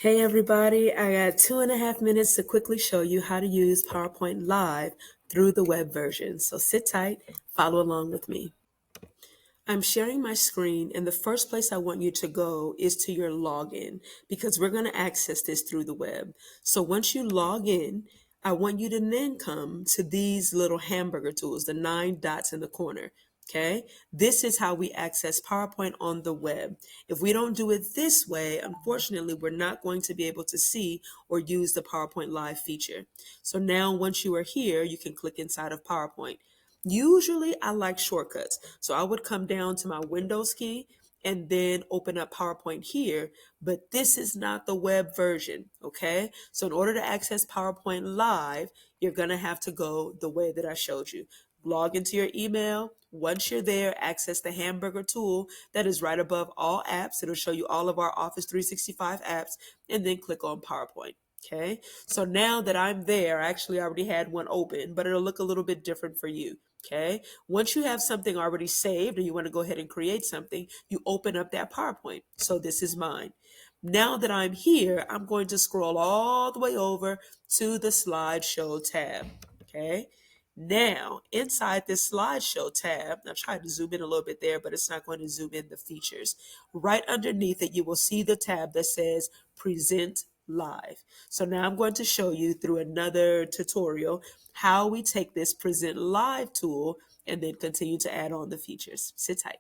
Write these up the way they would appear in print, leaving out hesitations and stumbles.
Hey everybody, I got 2.5 minutes to quickly show you how to use PowerPoint Live through the web version. So sit tight, follow along with me. I'm sharing my screen, and the first place I want you to go is to your login because we're going to access this through the web. So once you log in, I want you to then come to these little hamburger tools, the 9 dots in the corner. Okay, this is how we access PowerPoint on the web. If we don't do it this way, unfortunately, we're not going to be able to see or use the PowerPoint Live feature. So now, once you are here, you can click inside of PowerPoint. Usually I like shortcuts. So I would come down to my Windows key and then open up PowerPoint here, but this is not the web version, okay? So in order to access PowerPoint Live, you're gonna have to go the way that I showed you. Log into your email. Once you're there, access the hamburger tool that is right above all apps. It'll show you all of our Office 365 apps, and then click on PowerPoint. Okay, so now that I'm there, I actually already had one open, but it'll look a little bit different for you. Okay. Once you have something already saved and you want to go ahead and create something, you open up that PowerPoint. So this is mine. Now that I'm here, I'm going to scroll all the way over to the slideshow tab. Okay. Now, inside this slideshow tab, I tried to zoom in a little bit there, but it's not going to zoom in the features. Right underneath it, you will see the tab that says Present Live. So now I'm going to show you through another tutorial how we take this Present Live tool and then continue to add on the features. Sit tight.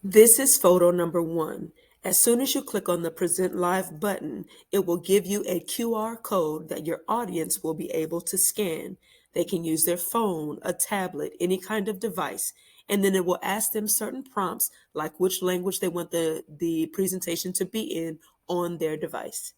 This is photo number 1. As soon as you click on the Present Live button, it will give you a QR code that your audience will be able to scan. They can use their phone, a tablet, any kind of device, and then it will ask them certain prompts like which language they want the presentation to be in on their device.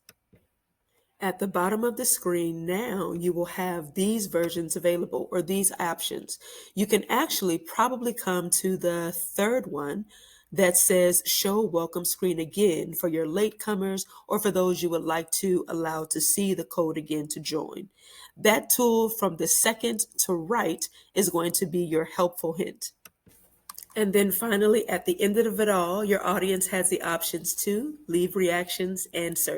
At the bottom of the screen now, you will have these versions available or these options. You can actually probably come to the third one that says show welcome screen again for your latecomers or for those you would like to allow to see the code again to join. That tool from the second to right is going to be your helpful hint. And then finally, at the end of it all, your audience has the options to leave reactions and surveys.